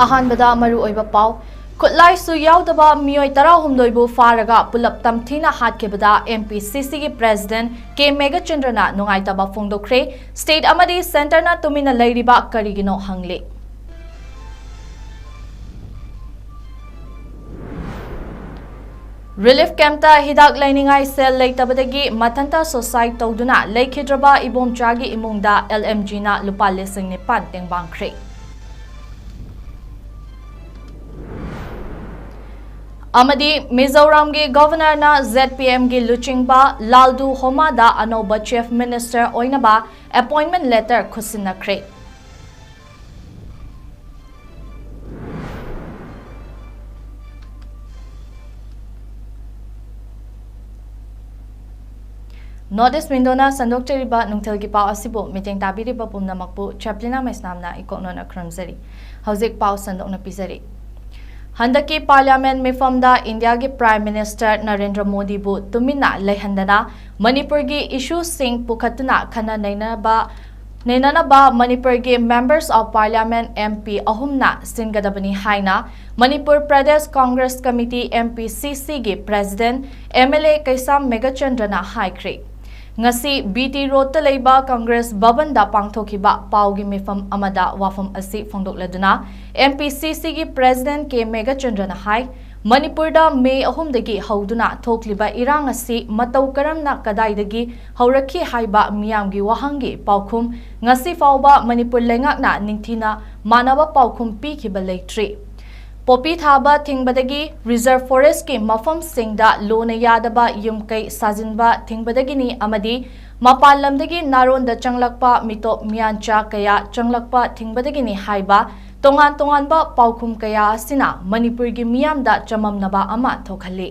अहानबदा मरु ओइबा पाव खुदलाई सु यावदबा मियोय 16 बु फारगा पुलप तमथीना हाटकेबदा MPCC की प्रेसिडेंट 𝐃𝐄𝐶𝐗𝐵 नुंगाइतबा फोंदोखरे स्टेट अमदी सेंटरना तुमिना लैरिबा करिगिनो हंगले रिलीफ कैंपता हिदाक लाइनिंगाई सेल लेतबदगी मथंता सोसाइट तौदुना लेखिद्रबा इबोमचागी इमुंगदा LMG ना लुपा लिसिंग निपान तेंगबांख्रे अमदी मिजोरम के गवर्नर ना ZPM की लुचिंगबा लालदू होमादा अनोबा चीफ मिनिस्टर ओइनबा अपॉइंटमेंट लेटर खुसिनख्रे नॉर्थ ईस्ट विंडोना संदोक्चरिबा नुंगथल की पाव असिबो मीटिंग ताबिरिबा पुमनमकपु चैप्लिना मैसनामना इकोनोना क्रमजरी हौजिक पाव संदोकना पिजरी हंदकी पार्लियामेंट मिफमदा इंडिया के प्राइम मिनिस्टर नरेंद्र मोदी बु तुमिना लेहंदना मणिपुर की इशू सिंह पुखतना खना नैननबा मणिपुर के मेंबर्स ऑफ पार्लियामेंट MP अहुमना सिंगदबनी हाइना मणिपुर प्रदेश कांग्रेस कमिटी MPCC के प्रेसिडेंट MLA 𝐂𝐲𝐸𝐬 हाइख्रे ngasi BT Road ta leiba Congress Bhavan da pangthokiba paugi mifam amada wafam asi phongdokladuna MPCC ki President 𝐃𝐲𝐸𝐬 hai Manipur da May 3 dagi hauduna thokliba irang asi matau karamna kadaidagi haurakhi haiba miyamgi wahangi paukhum ngasi fauba Manipur lengakna ningthina manaba paukhum pikhiba leitri Popi thaba thingbadagi reserve forest ki mafam singda lona yadaba yumkai sajinba thingbadagini amadi mapal lamdagi naronda changlakpa mitop miancha kaya changlakpa thingbadagini haiba tongan ba paukhum kaya asina Manipur gi miyamda chamamnaba ama thokhali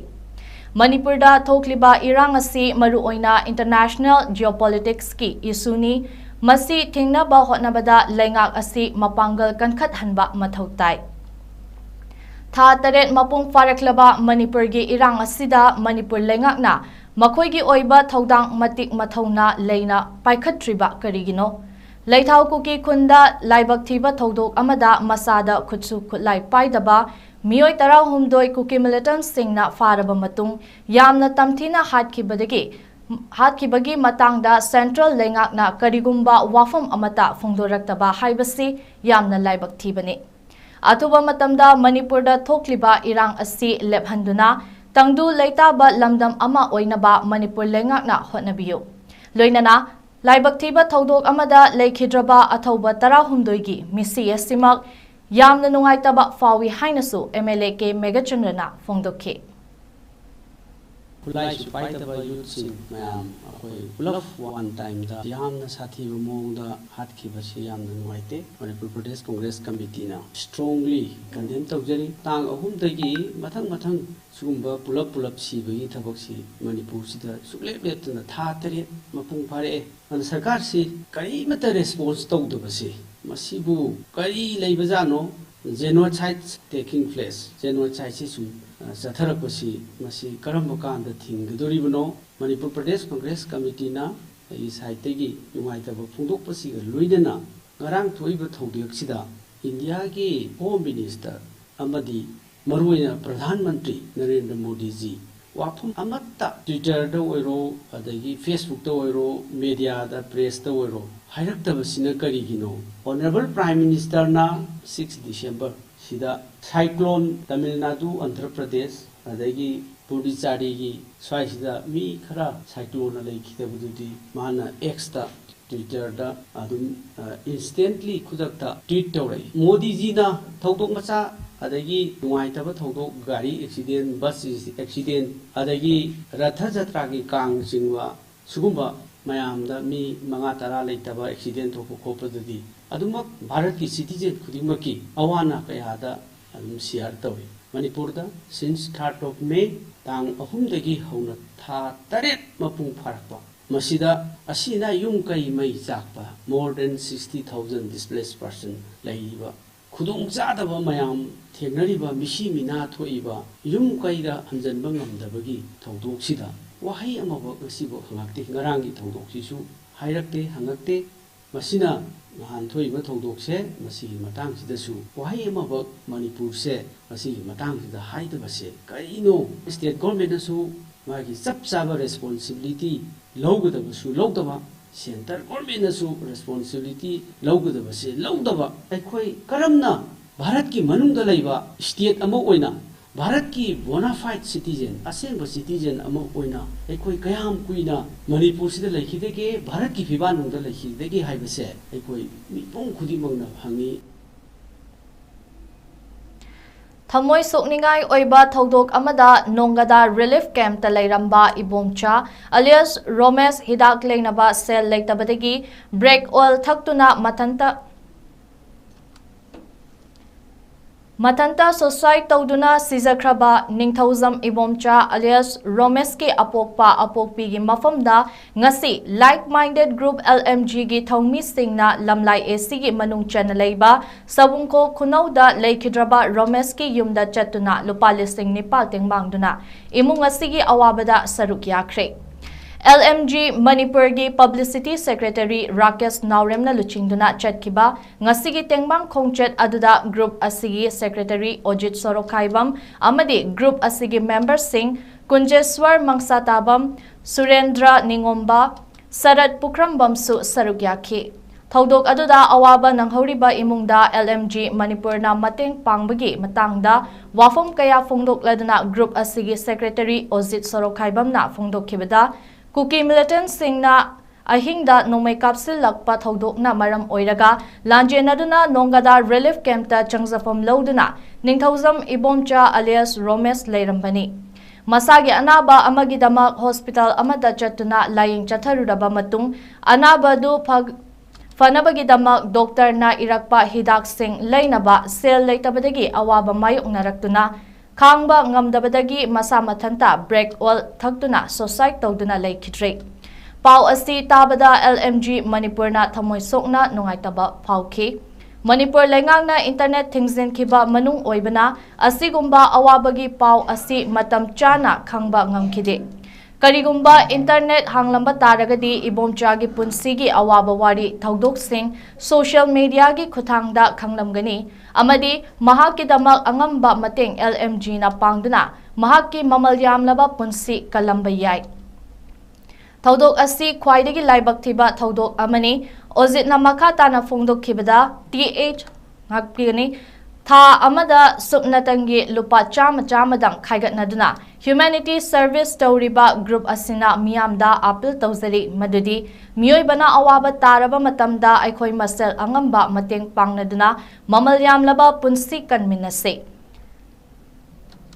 Manipur da thokliba irang asi maru oina international geopolitics ki isuni masi thingnaba hotnabada lengak asi mapangal kankhat hanba mathautai था तरेट मपुंग फारक्लबा मणिपुर की इरांग असिदा मणिपुर लेंगाकना मखोई की ओइबा थौदांग मतिक मथौना लेना पाइखत्रिबा करिगिनो लेथाउ कुकी खुंदा लाइबक थीबा थौदोक अमदा मसादा खुत्सु खुलाई पाइदबा मियोय 16 कुकी मिलिटेंट सिंगना फारबा मतुंग यामना तमथीना हाटखिबगी मतंगदा सेंट्रल लेंगाकना करिगुम्बा वाफम अमता फोंदोरक्तबा हाइबसी यामना लाइबक थीबने अथुबा मतमदा मणिपुर दा थोकलिबा इरांग असि लेबहंदुना तंगदु लेताबा लमदम अमा ओइनबा मणिपुर लेंगाकना होटनबियो लोइनना लाइबक थीबा थौदोक अमदा लेखिद्रबा अथौबा 16 गी मिसी एसिमक यामना नुंगाइतबा फावी हाइनसु MLA 𝐃𝐲𝐸𝐬 फोंदोखे खुलाई पाइदबा यूथ मैम अखोई पुलफ वन टाइम दा यामना साथी मोंग दा हाटखिबसी यामना नुवाइते मणिपुर प्रदेश कांग्रेस कमिटी ना स्ट्रांगली कंडेम तौजरी तांग अहुम दगी मथंग सुगुम्बा पुलप सिबगी थबकसी मणिपुर सिदा सुलेप लेपतना था तरे मपुंग फारे अन सरकार सी करीमता रेस्पॉन्स तौदबसी मसिबु करी लेबजानो जेनोसाइड टेकिंग प्लेस जेनोसाइड से सुम चथरपसी मसी करम कांद थिंगदोरिबनो मणिपुर प्रदेश कांग्रेस कमिटी ना साइडगी नुवाइतब फोंदोकपसी लोइदना ngaraang thoiba thौदियक्सिदा इंडिया की होम मिनिस्टर अमदी मरुइना प्रधानमंत्री नरेंद्र मोदी जी वाफम अमत्ता ट्विटर दा ओइरो अदगी फेसबुक दा ओइरो मीडिया दा प्रेस दा ओइरो हाइरक्तबसिना करिगिनो ऑनरेबल प्राइम मिनिस्टर ना 6 डिसेंबर सिदा साइक्लोन तमिलनाडु आंध्र प्रदेश अदगी पुडुचेरी की स्वाइसिदा मी खरा साइक्लोन लेखिदबदुदी माना एक्स दा ट्विटर दा अदुम इंस्टेंटली खुदकता ट्वीट तौरै मोदी जी ना थौदोक मचा अदगी नुवाइतब थौदोक गाड़ी एक्सीडेंट बस एक्सीडेंट अदगी रथ यात्रा की कांग सिंगवा सुगुम्बा मयामदा मी 5-10 लेतबा एक्सीडेंट थोप खोपददी अदुमक भारत की सिटीजन खुदिमकी अवाना कयादा अदुम शेयर तौई मणिपुर दा सिंस 3rd of May तांग अहुम दगी हौना था 8 मपुंग फारकपा मसीदा असीना युम कई मई चाकपा more than 60,000 displaced person लईबा खुदोंग जादबा मयाम थेगनरिबा मिसी मिना थोइबा युम कईदा हंजनबा ngamdabagi थौदोकसिदा वाहै अमबो गसिबो हंगक्ते ngaraंगी थौदोकसिसु हाइरक्ते हंगक्ते ꯃꯁꯤꯅ ꯅꯍꯥꯟ ꯊꯣꯛꯏꯕ ꯊꯧꯗꯣꯛꯁꯦ ꯃꯁꯤꯒꯤ ꯃꯇꯥꯡꯁꯤꯗꯁꯨ ꯋꯥꯍꯩ ꯑꯃꯐꯥꯎ ꯃꯅꯤꯄꯨꯔꯁꯦ ꯃꯁꯤꯒꯤ ꯃꯇꯥꯡꯁꯤꯗ ꯍꯥꯏꯗꯕꯁꯦ ꯀꯔꯤꯅꯣ ꯁ꯭ꯇꯦꯠ ꯒꯣꯔꯃꯦꯟꯅꯁꯨ ꯃꯥꯒꯤ ꯆꯞ ꯆꯥꯕ ꯔꯦꯁꯄꯣꯟꯁꯤꯕꯤꯂꯤꯇꯤ ꯂꯧꯒꯗꯕꯁꯨ ꯂꯧꯗꯕ ꯁꯦꯟꯇꯔ ꯒꯣꯔꯃꯦꯟꯅꯁꯨ ꯔꯦꯁꯄꯣꯟꯁꯤꯕꯤꯂꯤꯇꯤ ꯂꯧꯒꯗꯕꯁꯦ ꯂꯧꯗꯕ ꯑꯩꯈꯣꯏ ꯀꯔꯝꯅ ꯚꯥꯔꯠꯀꯤ ꯃꯅꯨꯡꯗ ꯂꯩꯕ ꯁ꯭ꯇꯦꯠ ꯑꯃ ꯑꯣꯏꯅ ꯚꯥꯔꯠꯀꯤ ꯕꯣꯅꯥꯐꯥꯏꯠ ꯁꯤꯇꯤꯖꯦꯟ ꯑꯁꯦꯡꯕ ꯁꯤꯇꯤꯖꯦꯟ ꯑꯃ ꯑꯣꯏꯅ ꯑꯩꯈꯣꯏ ꯀꯌꯥꯝ ꯀꯨꯏꯅ ꯃꯅꯤꯄꯨꯔꯁꯤꯗ ꯂꯩꯈꯤꯗꯒꯦ ꯚꯥꯔꯠꯀꯤ ꯐꯤꯕꯥꯟꯅꯨꯡꯗ ꯂꯩꯈꯤꯗꯒꯦ ꯍꯥꯏꯕꯁꯦ ꯑꯩꯈꯣꯏ ꯃꯤꯄꯨꯝ ꯈꯨꯗꯤꯡꯃꯛꯅ ꯍꯪꯉꯤ ꯊꯃꯣꯏ ꯁꯣꯛꯅꯤꯡꯉꯥꯏ ꯑꯣꯏꯕ ꯊꯧꯗꯣꯛ ꯑꯃꯗ ꯅꯣꯡꯒꯗ ꯔꯤꯂꯤꯐ ꯀꯦꯝꯞꯇ ꯂꯩꯔꯝꯕ ꯏꯕꯣꯝꯆꯥ ꯑꯂꯤꯌꯥꯁ ꯔꯣꯃꯦꯁ ꯍꯤꯗꯥꯛ ꯂꯩꯅꯕ ꯁꯦꯜ ꯂꯩꯇꯕꯗꯒꯤ ꯕ꯭ꯔꯦꯛ ꯑꯣꯏꯜ ꯊꯛꯇꯨꯅ ꯃꯊꯟꯇ ꯁꯨꯁꯥꯏꯗ ꯇꯧꯗꯨꯅ ꯁꯤꯖꯈ꯭ꯔꯕ ꯅꯤꯡꯊꯧꯖꯝ ꯏꯕꯣꯝꯆꯥ ꯑꯂꯤꯌꯥꯁ ꯔꯣꯃꯦꯁꯀꯤ ꯑꯄꯣꯛꯄ ꯑꯄꯣꯛꯄꯤꯒꯤ ꯃꯐꯝꯗ ꯉꯁꯤ ꯂꯥꯏꯛ ꯃꯥꯏꯟꯗꯦꯗ ꯒ꯭ꯔꯨꯞ LMGꯒꯤ ꯊꯧꯃꯤꯁꯤꯡꯅ ꯂꯝꯂꯥꯏ ACꯒꯤ ꯃꯅꯨꯡ ꯆꯟꯅ ꯂꯩꯕ ꯁꯕꯨꯡꯈꯣ ꯈꯨꯅꯧꯗ ꯂꯩꯈꯤꯗ꯭ꯔꯕ ꯔꯣꯃꯦꯁꯀꯤ ꯌꯨꯝꯗ ꯆꯠꯇꯨꯅ ꯂꯨꯄꯥ 9,000 ꯇꯦꯡꯕꯥꯡꯗꯨꯅ ꯏꯃꯨꯡ ꯑꯁꯤꯒꯤ ꯑꯋꯥꯕꯗ ꯁꯔꯨꯛ ꯌꯥꯈ꯭ꯔꯦ꯫ LMG ꯃꯅꯤꯄꯨꯔꯒꯤ ꯄꯕ꯭ꯂꯤꯁꯤꯇꯤ ꯁꯦꯀ꯭ꯔꯦꯇꯔꯤ ꯔꯥꯀꯦꯁ ꯅꯥꯎꯔꯦꯝꯅ ꯂꯨꯆꯤꯡꯗꯨꯅ ꯆꯠꯈꯤꯕ ꯉꯁꯤꯒꯤ ꯇꯦꯡꯕꯥꯡ ꯈꯣꯡꯆꯠ ꯑꯗꯨꯗ ꯒ꯭ꯔꯨꯞ ꯑꯁꯤꯒꯤ ꯁꯦꯀ꯭ꯔꯦꯇꯔꯤ ꯈ.ꯖꯤꯠ.ꯁꯣꯔꯣꯛꯈꯥꯏꯕꯝ ꯑꯃꯗꯤ ꯒ꯭ꯔꯨꯞ ꯑꯁꯤꯒꯤ ꯃꯦꯝꯕꯔꯁꯤꯡ ꯀꯨꯟꯖꯦꯁ꯭ꯋꯔ ꯃꯪꯁꯥꯇꯥꯕꯝ, ꯁꯨꯔꯦꯟꯗ꯭ꯔ ꯅꯤꯡꯉꯣꯝꯕ, ꯁꯔꯠ ꯄꯨꯈ꯭ꯔꯝꯕꯝꯁꯨ ꯁꯔꯨꯛ ꯌꯥꯈꯤ꯫ ꯊꯧꯗꯣꯛ ꯑꯗꯨꯗ ꯑꯋꯥꯕ ꯅꯪꯍꯧꯔꯤꯕ ꯏꯃꯨꯡꯗ LMG ꯃꯅꯤꯄꯨꯔꯅ ꯃꯇꯦꯡ ꯄꯥꯡꯕꯒꯤ ꯃꯇꯥꯡꯗ ꯋꯥꯐꯝ ꯀꯌꯥ ꯐꯣꯡꯗꯣꯛꯂꯗꯨꯅ ꯒ꯭ꯔꯨꯞ ꯑꯁꯤꯒꯤ ꯁꯦꯀ꯭ꯔꯦꯇꯔꯤ ꯈ.ꯖꯤꯠ.ꯁꯣꯔꯣꯛꯈꯥꯏꯕꯝꯅ ꯐꯣꯡꯗꯣꯛꯈꯤꯕꯗ ꯀꯨꯀꯤ ꯃꯤꯂꯤꯇꯦꯟꯠꯁꯤꯡꯅ ꯑꯍꯤꯡꯗ ꯅꯣꯡꯃꯩ ꯀꯥꯞꯁꯤꯜꯂꯛꯄ ꯊꯧꯗꯣꯛꯅ ꯃꯔꯝ ꯑꯣꯏꯔꯒ ꯂꯥꯟꯖꯦꯟꯅꯗꯨꯅ ꯅꯣꯡꯒꯗ ꯔꯤꯂꯤꯐ ꯀꯦꯝꯞꯇ ꯆꯪꯖꯐꯝ ꯂꯧꯗꯨꯅ ꯅꯤꯡꯊꯧꯖꯝ ꯏꯕꯣꯝꯆꯥ ꯑꯂꯤꯌꯥꯁ ꯔꯣꯃꯦꯁ ꯂꯩꯔꯝꯕꯅꯤ꯫ ꯃꯁꯥꯒꯤ ꯑꯅꯥꯕ ꯑꯃꯒꯤꯗꯃꯛ ꯍꯣꯁꯄꯤꯇꯥꯜ ꯑꯃꯗ ꯆꯠꯇꯨꯅ ꯂꯥꯌꯦꯡ ꯆꯠꯊꯔꯨꯔꯕ ꯃꯇꯨꯡ ꯑꯅꯥꯕꯗꯨ ꯐꯅꯕꯒꯤꯗꯃꯛ ꯗꯣꯛꯇꯔꯅ ꯏꯔꯛꯄ ꯍꯤꯗꯥꯛꯁꯤꯡ ꯂꯩꯅꯕ ꯁꯦꯜ ꯂꯩꯇꯕꯗꯒꯤ ꯑꯋꯥꯕ ꯃꯥꯌꯣꯛꯅꯔꯛꯇꯨꯅ ꯈꯥꯡꯕ ꯉꯝꯗꯕꯗꯒꯤ ꯃꯁꯥ ꯃꯊꯟꯇ ꯕ꯭ꯔꯦꯛ ꯑꯣꯏꯜ ꯊꯛꯇꯨꯅ ꯁꯨꯁꯥꯏꯗ ꯇꯧꯗꯨꯅ ꯂꯩꯈꯤꯗ꯭ꯔꯦ꯫ ꯄꯥꯎ ꯑꯁꯤ ꯇꯥꯕꯗ LMG ꯃꯅꯤꯄꯨꯔꯅ ꯊꯃꯣꯏ ꯁꯣꯛꯅ ꯅꯨꯡꯉꯥꯏꯇꯕ ꯐꯥꯎꯈꯤ꯫ ꯃꯅꯤꯄꯨꯔ ꯂꯩꯉꯥꯛꯅ ꯏꯟꯇꯔꯅꯦꯠ ꯊꯤꯡꯖꯤꯟꯈꯤꯕ ꯃꯅꯨꯡ ꯑꯣꯏꯕꯅ ꯑꯁꯤꯒꯨꯝꯕ ꯑꯋꯥꯕꯒꯤ ꯄꯥꯎ ꯑꯁꯤ ꯃꯇꯝ ꯆꯥꯅ ꯈꯪꯕ ꯉꯝꯈꯤꯗꯦ꯫ ꯀꯔꯤꯒꯨꯝꯕ ꯏꯟꯇꯔꯅꯦꯠ ꯍꯥꯡꯂꯝꯕ ꯇꯥꯔꯒꯗꯤ ꯏꯕꯣꯝꯆꯥꯒꯤ ꯄꯨꯟꯁꯤꯒꯤ ꯑꯋꯥꯕ ꯋꯥꯔꯤ ꯊꯧꯗꯣꯛꯁꯤꯡ ꯁꯣꯁꯤꯌꯦꯜ ꯃꯤꯗꯤꯌꯥꯒꯤ ꯈꯨꯠꯊꯥꯡꯗ ꯈꯪꯂꯝꯒꯅꯤ ꯑꯃꯗꯤ ꯃꯍꯥꯛꯀꯤꯗꯃꯛ ꯑꯉꯝꯕ ꯃꯇꯦꯡ LMGꯅ ꯄꯥꯡꯗꯨꯅ ꯃꯍꯥꯛꯀꯤ ꯃꯃꯜ ꯌꯥꯝꯂꯕ ꯄꯨꯟꯁꯤ ꯀꯜꯂꯝꯕ ꯌꯥꯏ꯫ ꯊꯧꯗꯣꯛ ꯑꯁꯤ ꯈ꯭ꯋꯥꯏꯗꯒꯤ ꯂꯥꯏꯕꯛ ꯊꯤꯕ ꯊꯧꯗꯣꯛ ꯑꯃꯅꯤ꯫ ꯑꯣꯖꯤꯠꯅ ꯃꯈꯥ ꯇꯥꯅ ꯐꯣꯡꯗꯣꯛꯈꯤꯕꯗ ꯉꯥꯛꯄꯤꯒꯅꯤ ꯊꯥ ꯑꯃꯗ ꯁꯨꯞꯅꯇꯪꯒꯤ ꯂꯨꯄꯥ 100 ꯈꯥꯏꯒꯠꯅꯗꯨꯅ ꯍ꯭ꯌꯨꯃꯦꯅꯤꯇꯤ ꯁꯔꯚꯤꯁ ꯇꯧꯔꯤꯕ ꯒ꯭ꯔꯨꯞ ꯑꯁꯤꯅ ꯃꯤꯌꯥꯝꯗ ꯑꯄꯤꯜ ꯇꯧꯖꯔꯤ ꯃꯗꯨꯗꯤ ꯃꯤꯑꯣꯏꯕꯅ ꯑꯋꯥꯕ ꯇꯥꯔꯕ ꯃꯇꯝꯗ ꯑꯩꯈꯣꯏ ꯃꯁꯦꯜ ꯑꯉꯝꯕ ꯃꯇꯦꯡ ꯄꯥꯡꯅꯗꯨꯅ ꯃꯃꯜ ꯌꯥꯝꯂꯕ ꯄꯨꯟꯁꯤ ꯀꯟꯃꯤꯟꯅꯁꯤ꯫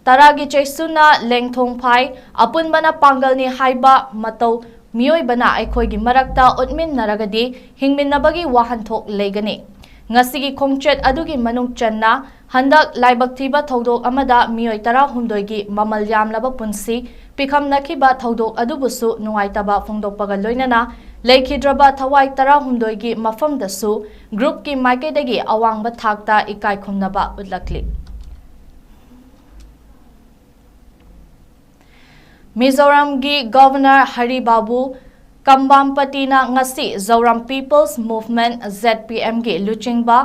ꯇꯔꯥꯒꯤ ꯆꯩꯁꯨꯅ ꯂꯦꯡꯊꯣꯡ ꯐꯥꯏ ꯑꯄꯨꯟꯕꯅ ꯄꯥꯡꯒꯜꯅꯤ ꯍꯥꯏꯕ ꯃꯇꯧ ꯃꯤꯑꯣꯏꯕꯅ ꯑꯩꯈꯣꯏꯒꯤ ꯃꯔꯛꯇ ꯎꯠꯃꯤꯟꯅꯔꯒꯗꯤ ꯍꯤꯡꯃꯤꯟꯅꯕꯒꯤ ꯋꯥꯍꯟꯊꯣꯛ ꯂꯩꯒꯅꯤ꯫ ꯉꯁꯤꯒꯤ ꯈꯣꯡꯆꯠ ꯑꯗꯨꯒꯤ ꯃꯅꯨꯡ ꯆꯟꯅ ꯍꯟꯗꯛ ꯂꯥꯏꯕꯛ ꯊꯤꯕ ꯊꯧꯗꯣꯛ ꯑꯃꯗ ꯃꯤꯑꯣꯏ 19ꯒꯤ ꯃꯃꯜ ꯌꯥꯝꯂꯕ ꯄꯨꯟꯁꯤ ꯄꯤꯈꯝꯅꯈꯤꯕ ꯊꯧꯗꯣꯛ ꯑꯗꯨꯕꯨꯁꯨ ꯅꯨꯡꯉꯥꯏꯇꯕ ꯐꯣꯡꯗꯣꯛꯄꯒ ꯂꯣꯏꯅꯅ ꯂꯩꯈꯤꯗ꯭ꯔꯕ ꯊꯋꯥꯏ 19ꯒꯤ ꯃꯐꯝꯗꯁꯨ ꯒ꯭ꯔꯨꯞꯀꯤ ꯃꯥꯏꯀꯩꯗꯒꯤ ꯑꯋꯥꯡꯕ ꯊꯥꯛꯇ ꯏꯀꯥꯏ ꯈꯨꯝꯅꯕ ꯎꯠꯂꯛꯂꯤ꯫ ꯃꯤꯖꯣꯔꯥꯝꯒꯤ ꯒꯚꯔꯅꯔ ꯍꯔꯤꯕꯥꯕꯨ ꯀꯝꯕꯥꯝꯄꯇꯤꯅ ꯉꯁꯤ ꯖꯧꯔꯥꯝ ꯄꯤꯄꯜꯁ ꯃꯨꯚꯃꯦꯟꯠ ZPMꯒꯤ ꯂꯨꯆꯤꯡꯕ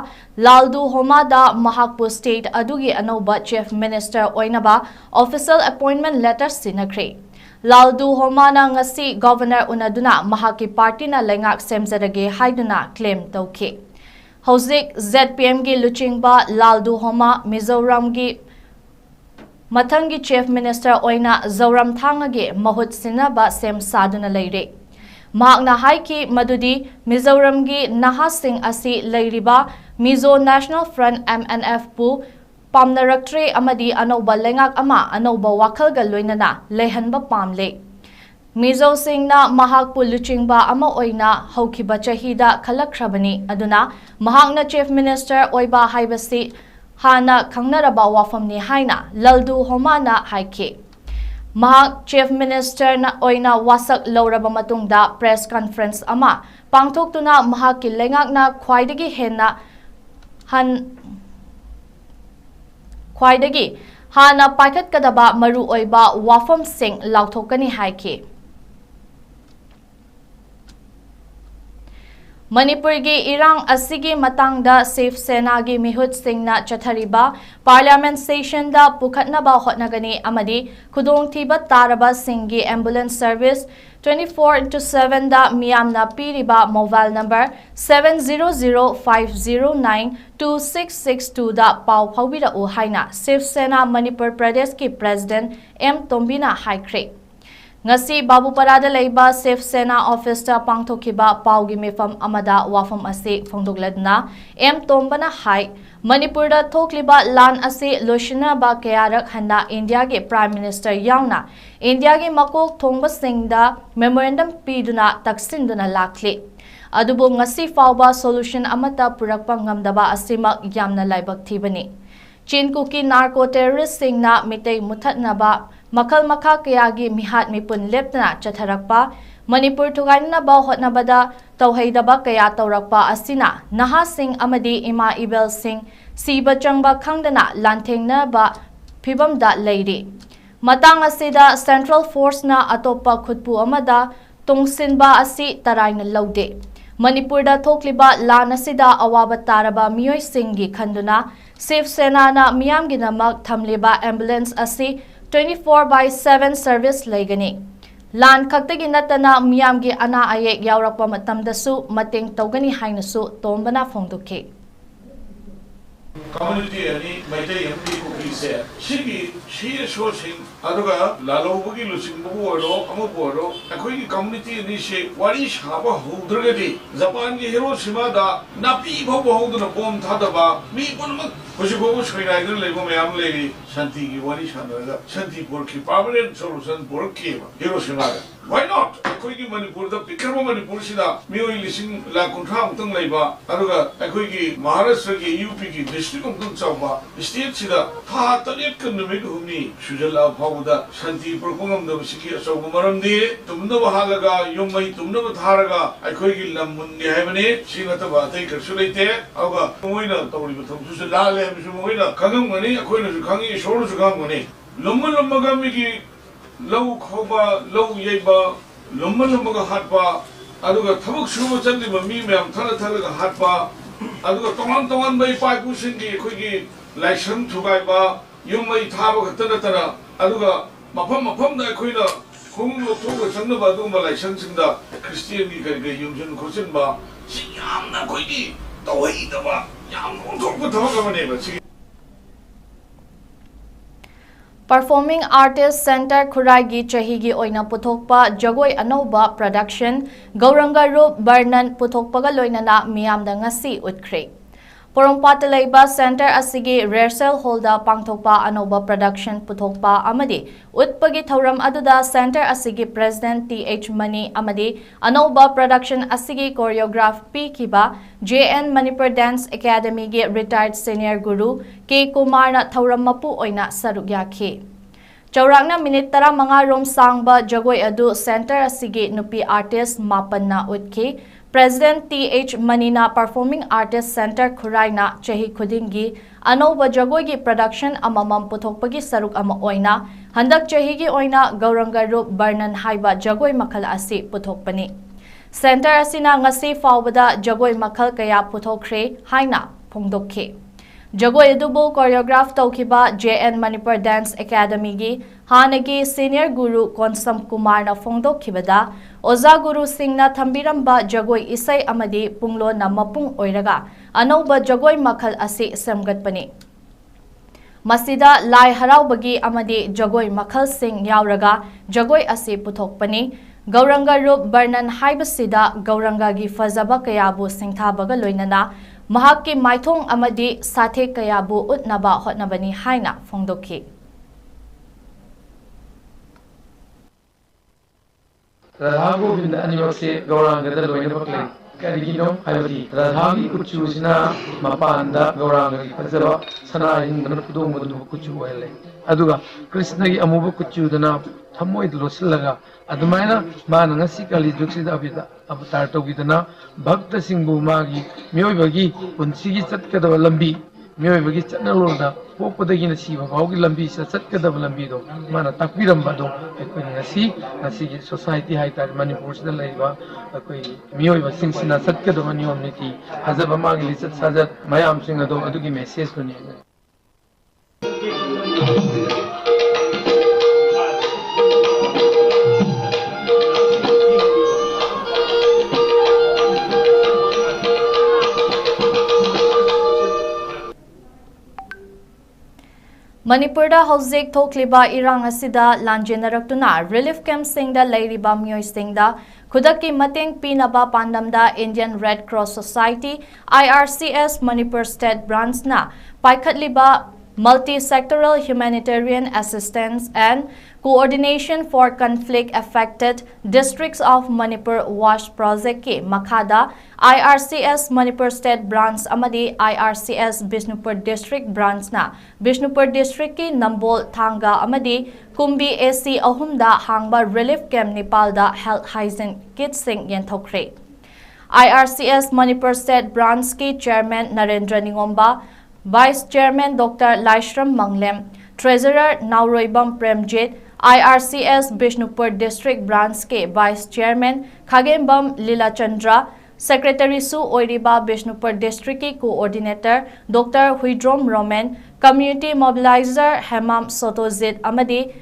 ꯂꯥꯜꯗꯨ ꯍꯣꯃꯥꯗ ꯃꯍꯥꯛꯄꯨ ꯁ꯭ꯇꯦꯠ ꯑꯗꯨꯒꯤ ꯑꯅꯧꯕ ꯆꯤꯐ ꯃꯤꯅꯤꯁꯇꯔ ꯑꯣꯏꯅꯕ ꯑꯣꯐꯤꯁꯤꯌꯦꯜ ꯑꯦꯄꯣꯏꯟꯠꯃꯦꯟꯠ ꯂꯦꯇꯔ ꯁꯤꯟꯅꯈ꯭ꯔꯦ꯫ ꯂꯥꯜꯗꯨ ꯍꯣꯃꯥꯅ ꯉꯁꯤ ꯒꯚꯔꯅꯔ उनदुना महाकी पार्टीना लेंगाक सेमजरगे हाइदुना क्लेम तौखि। हौजिक ZPMगी लुचिंगबा लालदु होमा मिजोरामगी मथंगी चीफ मिनिस्टर ओइना जौराम थांगगे महुत सिनबा सेम सादुना लेरे। महाकना हाइकी मदुदी मिजोरामगी नहासिंग असी लेरिबा मिजो नेशनल फ्रंट MNF पु पामनरक्ट्रे अमदी अनौबा लेंगाक अमा अनौबा वाखलगा लोइनना लेहनबा पामले। मिजो सिंगना महाकपु लुचिंगबा अमा ओइना हौखिबा चहीदा खलखरबनी अदुना महाकना चीफ मिनिस्टर ओइबा हाइबसी हाना खंगनरबा वाफमनी हाइना लल्दु होमाना हाइखे। महाक चीफ मिनिस्टर ना ओइना वासक लौरबा मतुंगदा प्रेस कॉन्फ्रेंस अमा पांगथोक्तुना महाकि लेंगाकना ख्वाइदगी हेन्ना हाना पाइखतकदबा मरु ओइबा वाफम सिंग लाउथोकनी हाइखे। Manipur gi irang asigi matangda Shiv Sena gi mihut singna chathariba Parliament station da pukhatnaba hotnagani amadi khudong thiba taraba singgi ambulance service 24/7 da miyamna piriba mobile number 7005092662 da pau phawbira u haina Shiv Sena Manipur Pradesh ki President M Tombina haikre ngasi Babuparada leiba Shiv Sena office ta pangthokiba paugi mefam amada wafam ase phongdokladna M Tombana hai Manipur da thokliba lan ase loshina ba kayarak handa India ge Prime Minister yauna India ge makok thongba singda memorandum piduna taksinduna lakhle adubo ngasi fawba solution amata purakpa ngamdaba asimak yamna laibak thibani Chinkuki narco terrorist singna mitei muthatnaba makal makha kayagi mihat mipun lepna chatharakpa Manipur thugainna ba hotnabada tawheidaba kaya tawrakpa asina naha sing amadi ima ibel sing siba changba khangdana lanthengna ba phibamda leiri matang asida Central Force na atopa khutpu amada tungsinba asi taraina laude Manipur da thokliba lan asida awaba taraba miyoi singgi khanduna Shiv Sena na miyamgi namak thamliba ambulance asi 24/7 service legani lan khaktagi natana miyamgi ana ayek yawrakpa matamdasu mateng tawgani hainasu tombana phongdokhe community ani maitei amdi kuki se shigi sourcing aduga lalobugi lusingbu oro amubu oro akoi ki community ni she wari shaba hudrgadi japan gi hiroshima da napi bhobo hoduna bom thadaba mi punmak kujibo shrinai gur lego mayam legi shanti gi wari shanaga shanti porki permanent solution porki hiroshima why not akoi ki manipur da pikarma manipur sida mioi lising la kuntham tang leiba aduga akoi ki maharashtra gi up gi district of chawba state sida tha tanet kan numit humni sujala phawda shanti porkongam da siki asobu maramdi tumna bahalaga yomai tumna tharaga akoi gi lamun ni haibane singata ba tai karsu leite aga moina tawri thomsu se la le mi moina kangam ngani akoi na khangi shor su kang ngani lomma ga mi gi lau khoba lau yeba lomma ga hatpa aduga thabuk suba chandiba mi myam thalaga hatpa aduga tongan bai pai pusingi khoi laisam thugai ba yumai thaba khatana tara aduga mafam da khoi na khunglo thoga changna ba dum laisam singda christian gi ga yumjun khosin ba si yamna khoi gi tawai da ba yam thok ba thoga mane ba Performing Artist Center Khuraigi Chahigi Oina Puthokpa Jagoi Anova Production Gauranga Rup Barnan Puthokpaga Loinana Miyamda ngasi utkre Porongpata leiba Center asigi Rehearsal Hall da pangthokpa Anova Production Puthokpa amadi utpagi thauram aduda Center asigi President TH Mani amadi Anova Production asigi choreograph P kiba JN Manipur Dance Academy ge retired senior guru 𝐃𝐄𝐂𝐄𝐿 na thauram mapu oina saruk yakhi Chaurakna minute 15 rom sangba jagoi adu Center asigi nupi artist mapanna utkhi President TH Manina Performing Artist Center Khuraina chahi khudingi anoba jagoi gi production amamam puthokpagi saruk ama oina handak chahi gi oina Gauranga Rup Barnan haiba jagoi makhal asi puthokpani Center asina ngasi fawbada jagoi makhal kaya puthokre haina phongdokhe Jagoi adubu choreograph tawkiba JN Manipur Dance Academy gi hanagi senior guru Konsam Kumar na phongdokhibada Oza Guru Singh na thambiramba jagoi isai amadi punglo na mapung oiraga anoba jagoi makhal asi samgatpani Masida lai haraubagi amadi jagoi makhal sing yauraga jagoi asi puthokpani Gauranga Rup Barnan haibasida Gauranga gi fazaba kayabu singthabaga loinana Mahakki maithong amadi sathe kayabu utnaba hotnabani haina phongdokhi Radhago binda animakse Gauranga da loina bakle karigino haibadi Radhagi kuchu sina mapanda Gauranga gi fazaba sana hindana pudong madu kuchu wale aduga Krishna gi amuba kuchu dana thamoid losilaga adumaina mana ngasi kali juksida abida avatar togidana bhakta singbu magi myoibagi punsigi chatkadaba lambi मियोबगी चटनलोदा पोपदगी न सीबा फाउगी लंबी से चटकदब लंबी दो माना ताकबिरंबा दो अखोई ngasi gi society haita manipur sida leiba अखोई मियोबा सिंगसिना चटकदब नियम नीति हजब मागी लिचत साजत मयाम सिंग अदो अदुगी मेसेज दुनी Manipurda hauzik thokliba irang asida lanjinarakuna relief camp singda leiriba mioi singda khudaki mateng pinaba pandamda Indian Red Cross Society IRCS Manipur State Branch na paikhatliba multi-sectoral humanitarian assistance and coordination for conflict affected districts of Manipur WASH project ki makhada IRCS Manipur State Branch amadi IRCS Bishnupur District Branch na Bishnupur District ki Nambol Thanga amadi Kumbi AC ahumda hangba relief camp Nepalda health hygiene kit sing yenthokre IRCS Manipur State Branch ki chairman Narendra Ningomba Vice Chairman Dr. Laishram Manglem, Treasurer Nauroibam Premjit, IRCS Bishnupur District Branch ke Vice Chairman Khagembam Lila Chandra, Secretary Su Oiriba Bishnupur District ki Coordinator Dr. Huidrom Roman, Community Mobilizer Hemam Sotozit Amadi,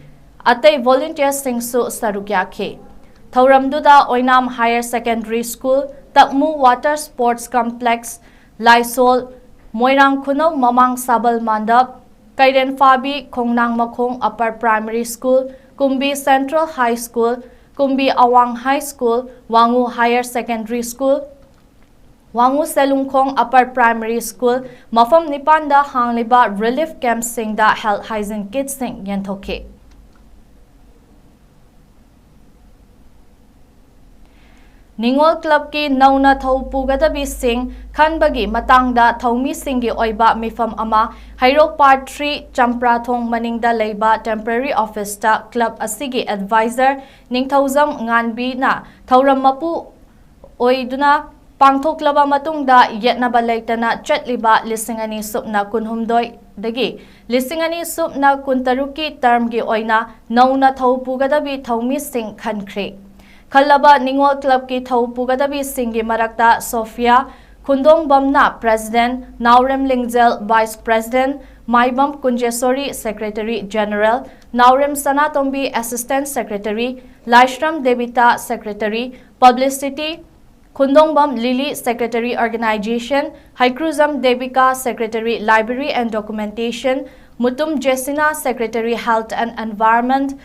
Atay Volunteer Singsu Sarukyakhe. Thauramduda Oinam Higher Secondary School, Takmu Water Sports Complex, Lysol, Moirang Kuno Mamang Sabal Mandap, Kairen Fabi Kongnang Makong Upper Primary School, Kumbi Central High School, Kumbi Awang High School, Wangu Higher Secondary School, Wangu Selungkong Upper Primary School, Mafam Nipanda Hangliba Relief Camp Singda Health Hygiene Kit Sing Yenthoke. Ningol Club ki nauna thau pugadabi sing khanbagi matangda thaumi singi oiba mifam ama Hairok Part 3 Champrathong maningda leiba temporary office ta club asigi advisor Ningthauzam Nganbi na thauram mapu oiduna pangthoklaba matungda yetnaba leitana chatliba lisingani supna kunhumdoi dagi lisingani supna kuntaruki term gi oina nauna thau pugadabi thaumi sing khankre Khalaba Ningol Club ki thau pugadabi singi marakta Sophia Khundong Bamna President Naurem Lingzel Vice President Maibam Kunjesori Secretary General Naurem Sanatombi Assistant Secretary Laishram Devita Secretary Publicity Khundongbam Lily Secretary Organization Haikruzam Devika Secretary Library and Documentation Mutum Jesina Secretary Health and Environment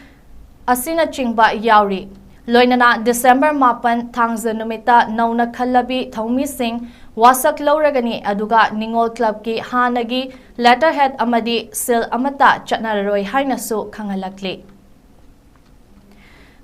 Asina Chingba Yauri Loinana December 8 Thangza numita nauna khalabi thaumi sing wasak lauragani aduga Ningol Club ki hanagi letterhead amadi sil amata chatnararoi hainasu khangalakli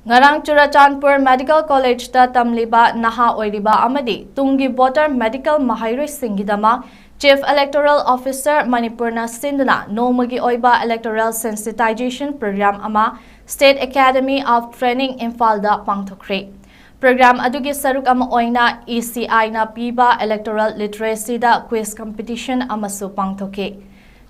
Ngarang Churachandpur Medical College ta tamliba naha oiriba amadi tungi voter medical mahairoi singidama Chief Electoral Officer Manipurna Sindana Nomagi Oiba Electoral Sensitization Program ama State Academy of Training Infalda Pangthokre. Program adugi saruk ama oina ECI na piba Electoral Literacy da quiz competition amasu pangthoke.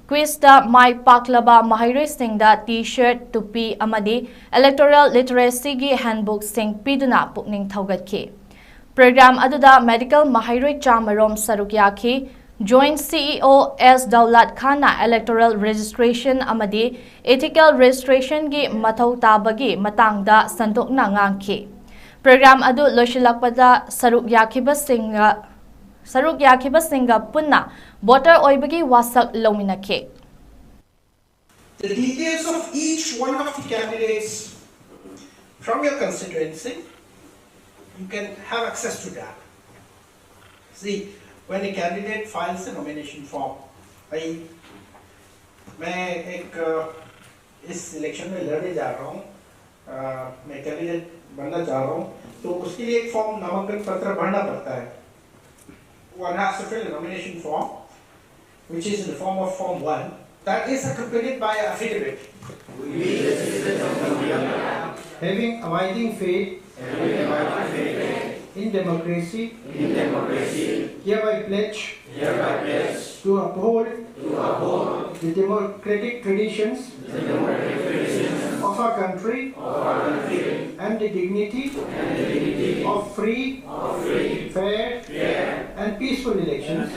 Quiz da mai paklaba mahairoi singda T-shirt tupi amadi Electoral Literacy gi handbook sing piduna pukning thaugatke. Program aduda medical mahairoi chamarom saruk yakhi Joint CEO S. Daulat Khana Electoral Registration Amadi Ethical Registration gi Mathau Tabagi Matangda Sandokna Ngangki. Program adu loshilakpada Saruk Yakiba Singa Punna Voter Oibagi Wasak Lominake. The details of each one of the candidates from your constituency, you can have access to that. See, when a candidate files a nomination form, मैं एक इस election में लड़ने जा रहा हूँ, मैं candidate बनना चाह रहा हूँ, तो उसके लिए एक फॉर्म नामांकन पत्र भरना पड़ता है. One has to fill a nomination form, which is in the form of Form 1. That is accompanied by an affidavit. Having abiding faith in democracy, hereby pledge to uphold the democratic traditions of our country and the dignity of free, fair, and peaceful elections.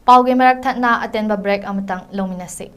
Pauge marak thatna atenba break amatang lominasi.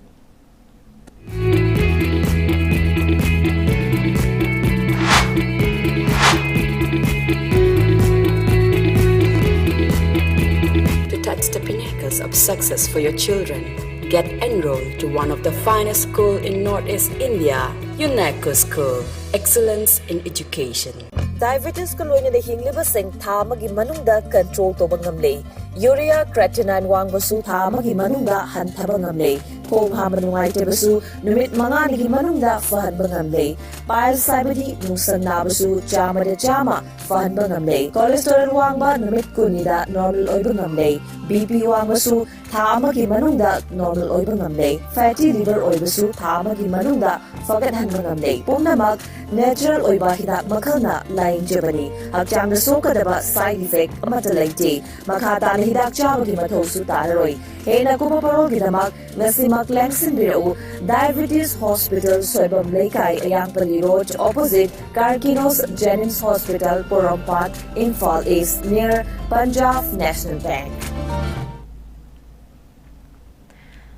Touch the pinnacles of success for your children. Get enrolled to one of the finest schools in Northeast India, 𝐂𝐲𝐸 School. Excellence in Education. Diabetes ko loina de hingliba sing tha magi manungda control to bangamle. Urea creatinine wangbasu tha magi manungda hanthaba ngamle. Khong ha manungai tebasu numit manga nigi manungda fahan bangamle. Pile saibadi nungsan nabasu chama de chama fahan bangamle. Cholesterol wangba numit kunida normal oi bangamle. BP wangbasu tha magi manungda normal oi bangamle. Fatty liver oi basu tha magi manungda fagat han bangamle. Pumnamak natural oiba hidak makhalna lain jabani. Hakchang da sokadaba side effect amata laite. Makhata na hidak chabagi mathau su tararoi. Hena kuma parol gidamak ngasimak langsin birau Diabetes Hospital Soibam Laikai Ayangpali Road opposite Karkinos Jennings Hospital Porompat Imphal East near Punjab National Bank.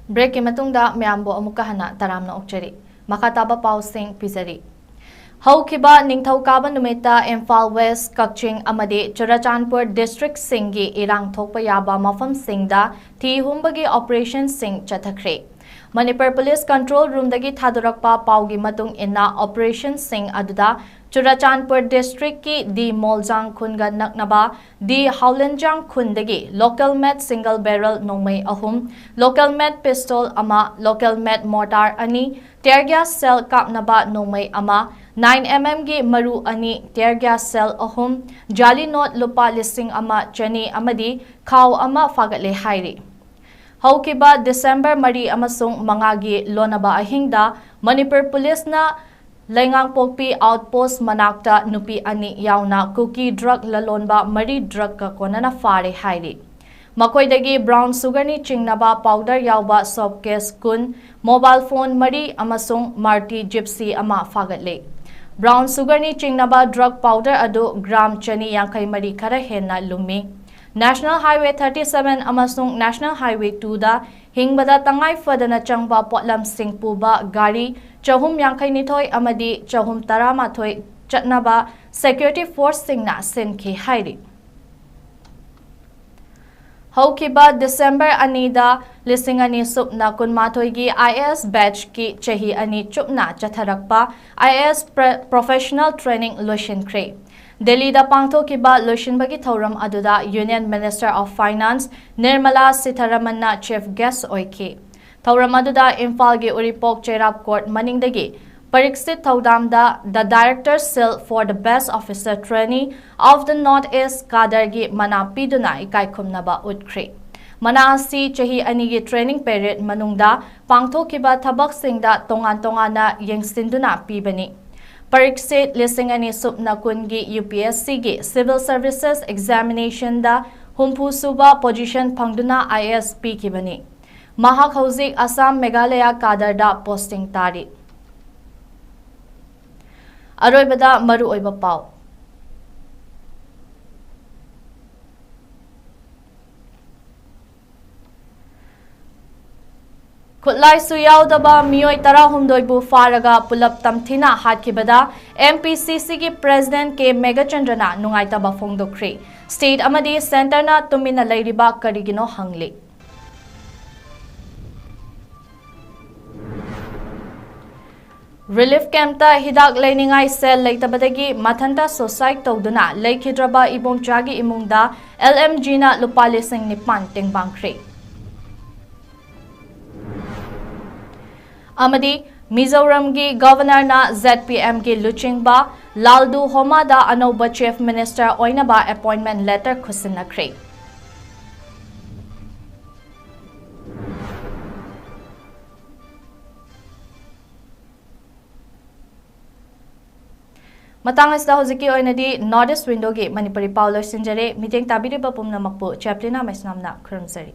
Break matungda mayambo amukahana taramna okchari. Makataba pausing pizari. Haukiba Ningthaukaban numita Imphal West Kakching amadi Churachandpur District Singhi Irang Thokpa Yaba Mafam Singda Thi Humbagi Operation Sing Chathakre. Manipur Police Control Room dagi Thadurakpa Paugi Matung Inna Operation Sing Aduda Churachandpur District ki Di Moljang Khunga Naknaba Di Howlenjang Khundagi Local Med Single Barrel Nongmay Ahum Local Med Pistol Ama Local Med Mortar Ani Tear gas cell kapnaba nongmay ama 9mm gi maru ani tear gas cell ahum jali not lupa listing ama chani amadi khaw ama fagatle hairi. Haukiba December mari amasung mangagi lonaba ahingda Manipur Police na Laingang Pokpi Outpost Manakta Nupi ani yauna cookie drug lalonba mari drug ka konana fare hairi. Makoidagi brown sugar ni chingnaba powder yauba soap case kun mobile phone mari amasung marti gypsy ama fagatle. Brown sugar ni chingnaba drug powder adu gram chani yankai mari kara henna lumi. National Highway 37 amasung National Highway 2 da hingbada tangai fadana changba potlam singpuba gari chahum yankai nithoi amadi chahum tarama thoi chatnaba security force singna senki hairi. Haukiba December anida lisingani supna kunmathoigi IS batch ki chahi ani chupna chatharakpa IS professional training lotion kre. Delhi da pangthokiba lotion bagi thoram aduda Union Minister of Finance Nirmala Sitharamanna chief guest oike. Thoram aduda Imphal gi Uripok Cherap Court maningdagi Pariksit Thaudamda, the Director Sil for the Best Officer Trainee of the Northeast Kadargi Mana Piduna Ikaikumnaba Utkre. Mana asi chahi anigi training period manungda pangthokiba thabak singda tongan-tongana yengsinduna pibani. Pariksit lisingani supna kungi UPSC gi Civil Services Examination da humpu suba position pangduna ISP kibani. Mahak hauzik Assam Meghalaya Kadarda posting tari. Aroibada maru oiba pau. Kutlai suyaudaba miyoi tarahumdoi faraga pulap tamthina hatkibada MPCC ki President 𝐾𝐲𝐸 nungaitaba phongdokre. State amadi center na tumina lairiba karigino hangli. Relief camp ta hidak leiningai sel leitabadagi mathanta society tawduna leikhidraba ibomchagi imungda LMG na lupa lising nipan tengbangkre. Amadi Mizoram gi Governor na ZPM gi Luchingba Laldu Homa da Anoba Chief Minister oinaba appointment letter khusinakre. Matang asda hojiki oinadi Northeast Window gi Manipuri Paulo Sinjare meeting tabiriba pumnamakpu Chaplina Maisnamna khurumsari.